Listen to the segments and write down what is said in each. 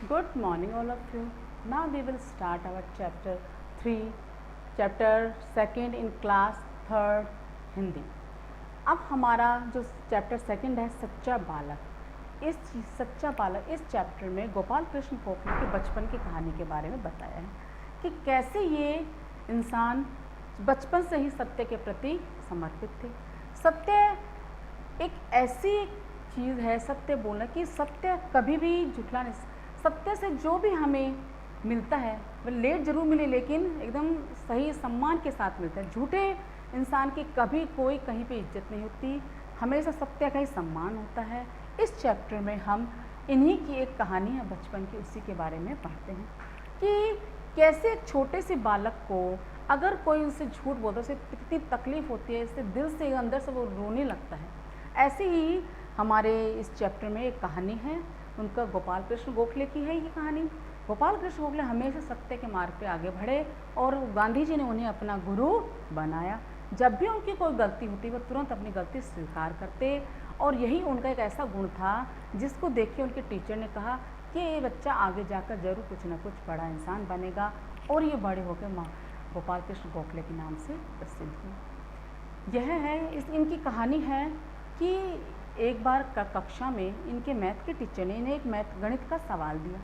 Good morning all of you. Now we will start our chapter 3, chapter 2 in class 3rd Hindi. अब हमारा जो chapter 2 है सच्चा बालक, सच्चा बालक इस चैप्टर में गोपाल कृष्ण गोखले के बचपन की कहानी के बारे में बताया है कि कैसे ये इंसान बचपन से ही सत्य के प्रति समर्पित थे। सत्य एक ऐसी चीज़ है, सत्य बोलना कि सत्य कभी भी झुठला नहीं। सत्य से जो भी हमें मिलता है वह लेट जरूर मिले लेकिन एकदम सही सम्मान के साथ मिलता है। झूठे इंसान की कभी कोई कहीं पे इज्जत नहीं होती, हमेशा सत्य का ही सम्मान होता है। इस चैप्टर में हम इन्हीं की एक कहानी है बचपन की, उसी के बारे में पढ़ते हैं कि कैसे एक छोटे से बालक को अगर कोई उनसे झूठ बोलता है उसे कितनी तकलीफ़ होती है, इससे दिल से अंदर से वो रोने लगता है। ऐसे ही हमारे इस चैप्टर में एक कहानी है, उनका गोपाल कृष्ण गोखले की है ये कहानी। गोपाल कृष्ण गोखले हमेशा सत्य के मार्ग पे आगे बढ़े और गांधी जी ने उन्हें अपना गुरु बनाया। जब भी उनकी कोई गलती होती वह तुरंत अपनी गलती स्वीकार करते और यही उनका एक ऐसा गुण था जिसको देख के उनके टीचर ने कहा कि ये बच्चा आगे जाकर ज़रूर कुछ ना कुछ बड़ा इंसान बनेगा और ये बड़े होकर गोपाल कृष्ण गोखले के नाम से प्रसिद्ध हुए। यह है इनकी कहानी है कि एक बार कक्षा में इनके मैथ के टीचर ने इन्हें एक गणित का सवाल दिया।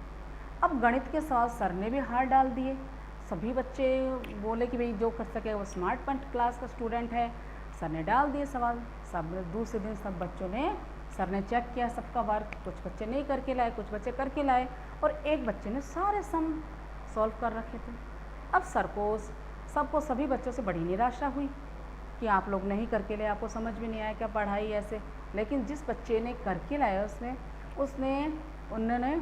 अब गणित के सवाल सर ने भी हार डाल दिए। सभी बच्चे बोले कि भाई जो कर सके वो स्मार्ट क्लास का स्टूडेंट है। सर ने डाल दिए सवाल। सब दूसरे दिन सब बच्चों ने, सर ने चेक किया सबका वर्क, कुछ बच्चे नहीं करके लाए, कुछ बच्चे करके लाए और एक बच्चे ने सारे सम सॉल्व कर रखे थे। अब सर को सबको सभी बच्चों से बड़ी निराशा हुई कि आप लोग नहीं करके लाए, आपको समझ भी नहीं आया क्या पढ़ाई ऐसे। लेकिन जिस बच्चे ने करके लाया उन्होंने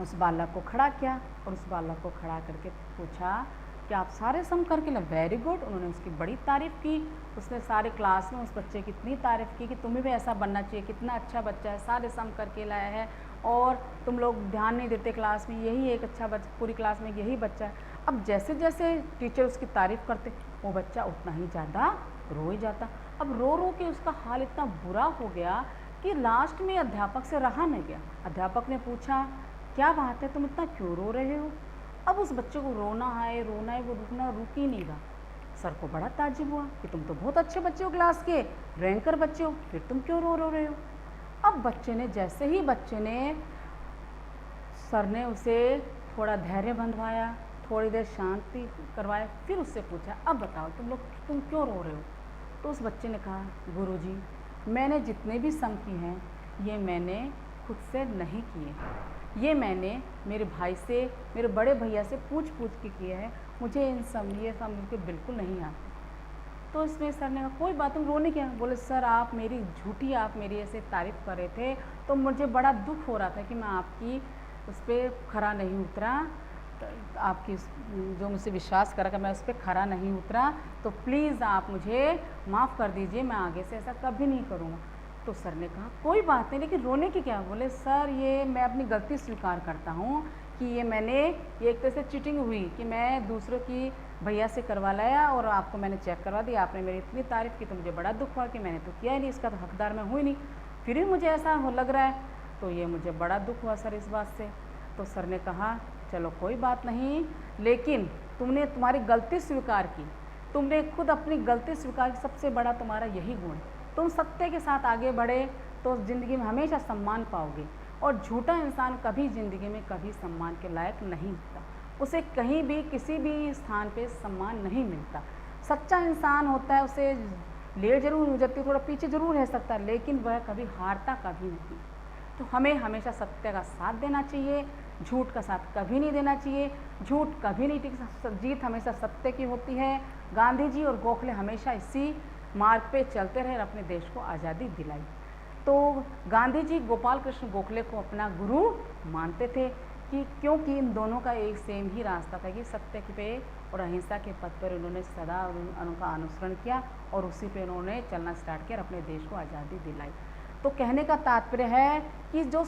उस बालक को खड़ा किया और उस बालक को खड़ा करके पूछा कि आप सारे सम करके लाए, वेरी गुड। उन्होंने उसकी बड़ी तारीफ़ की। उसने सारे क्लास में उस बच्चे की इतनी तारीफ़ की कि तुम्हें भी ऐसा बनना चाहिए, कितना अच्छा बच्चा है, सारे सम करके लाया है और तुम लोग ध्यान नहीं देते क्लास में, यही एक अच्छा बच्चा, पूरी क्लास में यही बच्चा है। अब जैसे जैसे टीचर उसकी तारीफ़ करते वो बच्चा उतना ही ज़्यादा रो ही जाता। अब रो रो के उसका हाल इतना बुरा हो गया कि लास्ट में अध्यापक से रहा नहीं गया। अध्यापक ने पूछा क्या बात है, तुम इतना क्यों रो रहे हो। अब उस बच्चे को रोना है वो रुक ही नहीं रहा। सर को बड़ा ताज्जुब हुआ कि तुम तो बहुत अच्छे बच्चे हो, क्लास के रैंकर बच्चे हो, फिर तुम क्यों रो रहे हो। अब जैसे ही बच्चे ने, सर ने उसे थोड़ा धैर्य बंधवाया, थोड़ी देर शांति करवाया, फिर उससे पूछा अब बताओ तुम क्यों रो रहे हो। तो उस बच्चे ने कहा गुरुजी, मैंने जितने भी सम किए हैं ये मैंने खुद से नहीं किए, ये मैंने मेरे भाई से, मेरे बड़े भैया से पूछ के किया है, मुझे ये सम के बिल्कुल नहीं आते। तो इसमें सर ने कहा कोई बात, तुम रोने क्या। बोले सर आप मेरी ऐसे तारीफ़ कर रहे थे तो मुझे बड़ा दुख हो रहा था कि मैं आपकी उस पर खरा नहीं उतरा, आपकी जो मुझसे विश्वास करा कि मैं उस पर खरा नहीं उतरा, तो प्लीज़ आप मुझे माफ़ कर दीजिए, मैं आगे से ऐसा कभी नहीं करूँगा। तो सर ने कहा कोई बात नहीं, लेकिन रोने की क्या। बोले सर ये मैं अपनी गलती स्वीकार करता हूँ कि ये एक तरह से चीटिंग हुई कि मैं दूसरों की भैया से करवा लाया और आपको मैंने चेक करवा दिया, आपने मेरी इतनी तारीफ़ की तो मुझे बड़ा दुख हुआ कि मैंने तो किया ही नहीं, इसका तो हकदार मैं हुई नहीं, फिर भी मुझे ऐसा लग रहा है, तो ये मुझे बड़ा दुख हुआ सर इस बात से। तो सर ने कहा चलो कोई बात नहीं, लेकिन तुमने तुम्हारी गलती स्वीकार की, तुमने खुद अपनी गलती स्वीकार की, सबसे बड़ा तुम्हारा यही गुण है। तुम सत्य के साथ आगे बढ़े तो ज़िंदगी में हमेशा सम्मान पाओगे और झूठा इंसान कभी ज़िंदगी में कभी सम्मान के लायक नहीं होता, उसे कहीं भी किसी भी स्थान पे सम्मान नहीं मिलता। सच्चा इंसान होता है, उसे लेट जरूर हो जाती है, थोड़ा पीछे ज़रूर रह सकता है, लेकिन वह कभी हारता कभी नहीं। तो हमें हमेशा सत्य का साथ देना चाहिए, झूठ का साथ कभी नहीं देना चाहिए। झूठ कभी नहीं टिक सकता, जीत हमेशा सत्य की होती है। गांधी जी और गोखले हमेशा इसी मार्ग पे चलते रहे और अपने देश को आज़ादी दिलाई। तो गांधी जी गोपाल कृष्ण गोखले को अपना गुरु मानते थे क्योंकि इन दोनों का एक सेम ही रास्ता था कि सत्य पे और अहिंसा के पथ पर उन्होंने सदा उनका अनुसरण किया और उसी पे उन्होंने चलना स्टार्ट किया और अपने देश को आज़ादी दिलाई। तो कहने का तात्पर्य है कि जो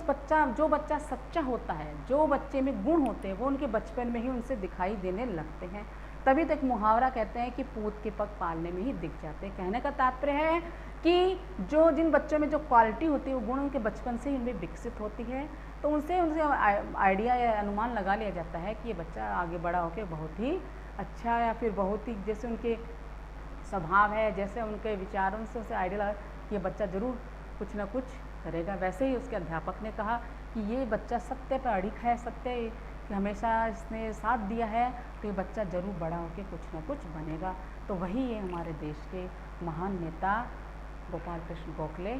बच्चा सच्चा होता है, जो बच्चे में गुण होते हैं वो उनके बचपन में ही उनसे दिखाई देने लगते हैं। तभी तो एक मुहावरा कहते हैं कि पूत के पग पालने में ही दिख जाते हैं। कहने का तात्पर्य है कि जिन बच्चों में जो क्वालिटी होती है, वो गुण उनके बचपन से ही उनमें विकसित होती है, तो उनसे आइडिया या अनुमान लगा लिया जाता है कि ये बच्चा आगे बड़ा होकर बहुत ही अच्छा या फिर बहुत ही जैसे उनके स्वभाव है, जैसे उनके विचारों से उसे आइडिया लगा ये बच्चा ज़रूर कुछ ना कुछ करेगा। वैसे ही उसके अध्यापक ने कहा कि ये बच्चा सत्य पर अड़िग है, सत्य कि हमेशा इसने साथ दिया है, तो ये बच्चा ज़रूर बड़ा होकर कुछ ना कुछ बनेगा। तो वही ये हमारे देश के महान नेता गोपाल कृष्ण गोखले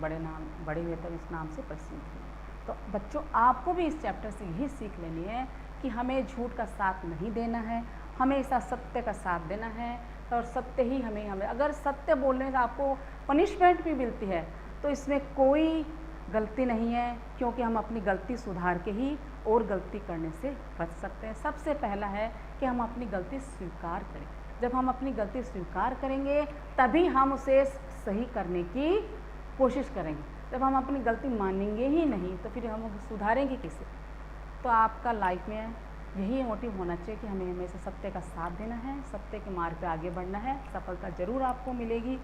बड़े नेता इस नाम से प्रसिद्ध हैं। तो बच्चों, आपको भी इस चैप्टर से यही सीख लेनी है कि हमें झूठ का साथ नहीं देना है, हमेशा सत्य का साथ देना है, और सत्य ही हमें अगर सत्य बोलने से आपको पनिशमेंट भी मिलती है तो इसमें कोई गलती नहीं है, क्योंकि हम अपनी गलती सुधार के ही और गलती करने से बच सकते हैं। सबसे पहला है कि हम अपनी गलती स्वीकार करें। जब हम अपनी गलती स्वीकार करेंगे तभी हम उसे सही करने की कोशिश करेंगे। जब हम अपनी गलती मानेंगे ही नहीं तो फिर हम सुधारेंगे कैसे? तो आपका लाइफ में यही मोटिव होना चाहिए कि हमें हमेशा सत्य का साथ देना है, सत्य के मार्ग पे आगे बढ़ना है, सफलता ज़रूर आपको मिलेगी।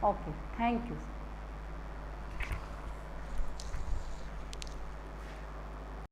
Okay, thank you.